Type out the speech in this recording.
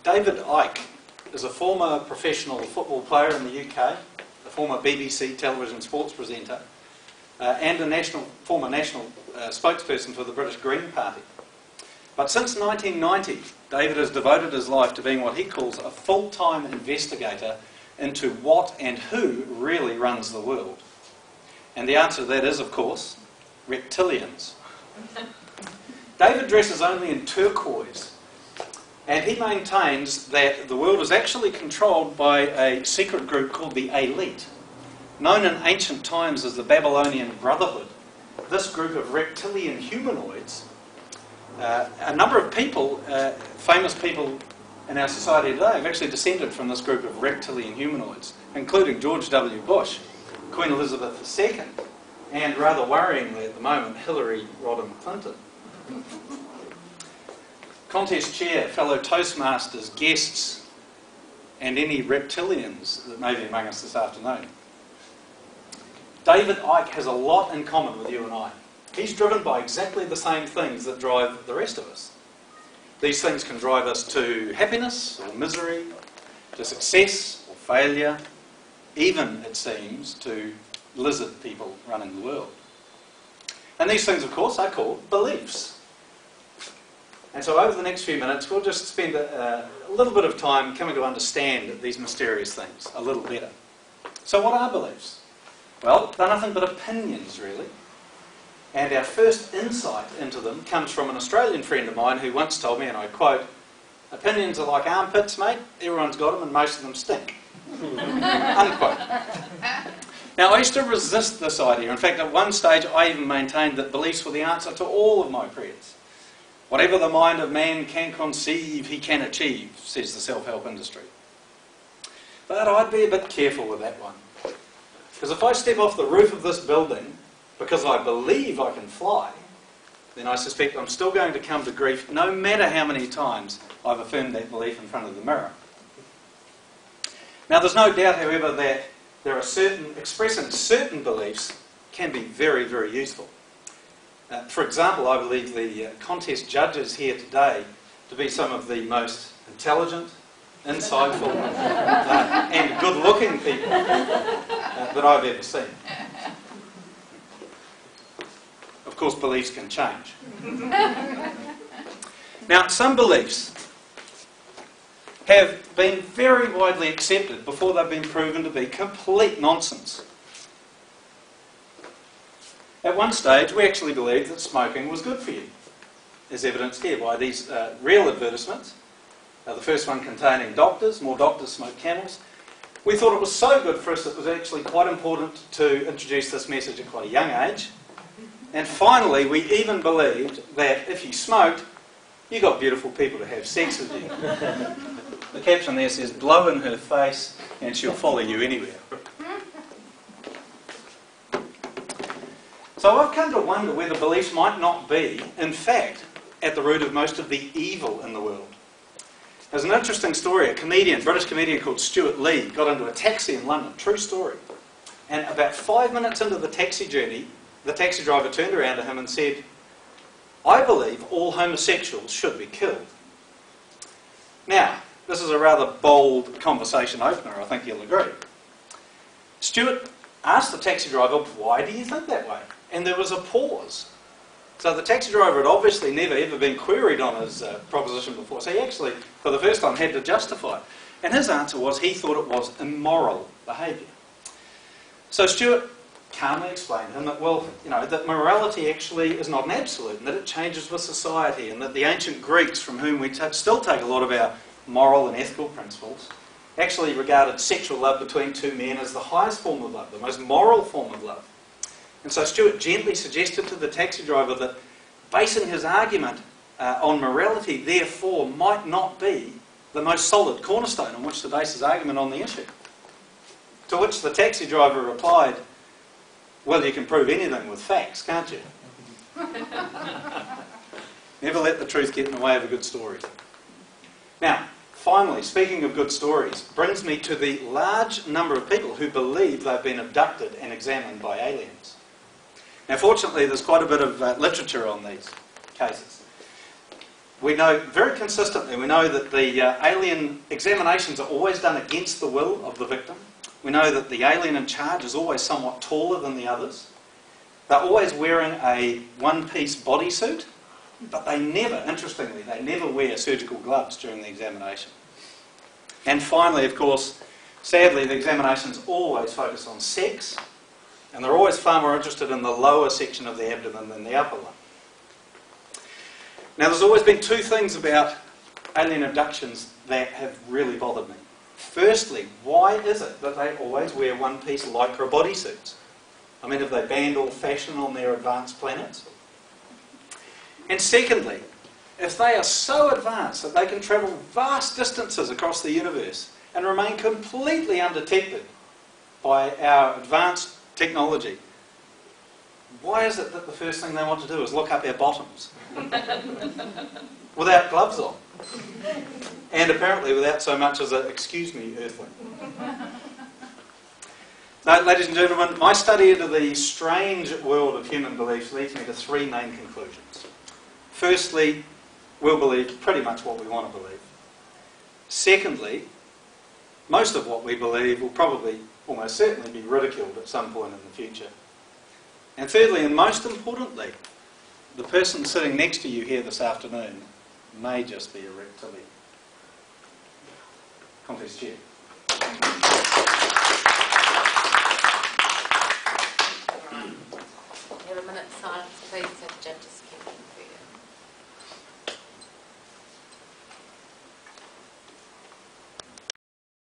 David Icke is a former professional football player in the UK, a former BBC television sports presenter, and a former national spokesperson for the British Green Party. But since 1990, David has devoted his life to being what he calls a full-time investigator into what and who really runs the world. And the answer to that is, of course, reptilians. David dresses only in turquoise, and he maintains that the world is actually controlled by a secret group called the Elite, known in ancient times as the Babylonian Brotherhood. This group of reptilian humanoids, a number of people, famous people in our society today, have actually descended from this group of reptilian humanoids, including George W. Bush, Queen Elizabeth II, and rather worryingly at the moment, Hillary Rodham Clinton. Contest chair, fellow Toastmasters, guests, and any reptilians that may be among us this afternoon. David Icke has a lot in common with you and I. He's driven by exactly the same things that drive the rest of us. These things can drive us to happiness or misery, to success or failure, even, it seems, to lizard people running the world. And these things, of course, are called beliefs. And so over the next few minutes, we'll just spend a little bit of time coming to understand these mysterious things a little better. So what are beliefs? Well, they're nothing but opinions, really. And our first insight into them comes from an Australian friend of mine who once told me, and I quote, "Opinions are like armpits, mate. Everyone's got them and most of them stink." Unquote. Now, I used to resist this idea. In fact, at one stage, I even maintained that beliefs were the answer to all of my prayers. Whatever the mind of man can conceive, he can achieve, says the self-help industry. But I'd be a bit careful with that one. Because if I step off the roof of this building because I believe I can fly, then I suspect I'm still going to come to grief no matter how many times I've affirmed that belief in front of the mirror. Now, there's no doubt, however, that there are expressing certain beliefs can be very, very useful. For example, I believe the contest judges here today to be some of the most intelligent, insightful, and good-looking people that I've ever seen. Of course, beliefs can change. Now, some beliefs have been very widely accepted before they've been proven to be complete nonsense. At one stage, we actually believed that smoking was good for you, as evidenced here by these real advertisements. The first one containing doctors, more doctors smoke Camels. We thought it was so good for us that it was actually quite important to introduce this message at quite a young age. And finally, we even believed that if you smoked, you got beautiful people to have sex with you. The caption there says, "Blow in her face and she'll follow you anywhere." So I've come to wonder whether beliefs might not be, in fact, at the root of most of the evil in the world. There's an interesting story. A British comedian called Stuart Lee got into a taxi in London, true story. And about 5 minutes into the taxi journey, the taxi driver turned around to him and said, "I believe all homosexuals should be killed." Now, this is a rather bold conversation opener, I think you'll agree. Stuart asked the taxi driver, "Why do you think that way?" And there was a pause. So the taxi driver had obviously never ever been queried on his proposition before, so he actually, for the first time, had to justify it. And his answer was he thought it was immoral behaviour. So Stuart calmly explained to him that, well, that morality actually is not an absolute, and that it changes with society, and that the ancient Greeks, from whom we still take a lot of our moral and ethical principles, actually regarded sexual love between two men as the highest form of love, the most moral form of love. And so Stuart gently suggested to the taxi driver that basing his argument on morality, therefore, might not be the most solid cornerstone on which to base his argument on the issue. To which the taxi driver replied, "Well, you can prove anything with facts, can't you?" Never let the truth get in the way of a good story. Now, finally, speaking of good stories, brings me to the large number of people who believe they've been abducted and examined by aliens. Now, fortunately, there's quite a bit of literature on these cases. We know very consistently, we know that the alien examinations are always done against the will of the victim. We know that the alien in charge is always somewhat taller than the others. They're always wearing a one-piece bodysuit, but they never, interestingly, they never wear surgical gloves during the examination. And finally, of course, sadly, the examinations always focus on sex, and they're always far more interested in the lower section of the abdomen than the upper one. Now, there's always been two things about alien abductions that have really bothered me. Firstly, why is it that they always wear one-piece lycra bodysuits? I mean, have they banned all fashion on their advanced planets? And secondly, if they are so advanced that they can travel vast distances across the universe and remain completely undetected by our advanced technology, why is it that the first thing they want to do is look up our bottoms without gloves on? And apparently without so much as a "excuse me, earthling." Now, ladies and gentlemen, my study into the strange world of human beliefs leads me to three main conclusions. Firstly, we'll believe pretty much what we want to believe. Secondly, most of what we believe will probably, almost certainly, be ridiculed at some point in the future. And thirdly, and most importantly, the person sitting next to you here this afternoon may just be a reptilian. Contest chair.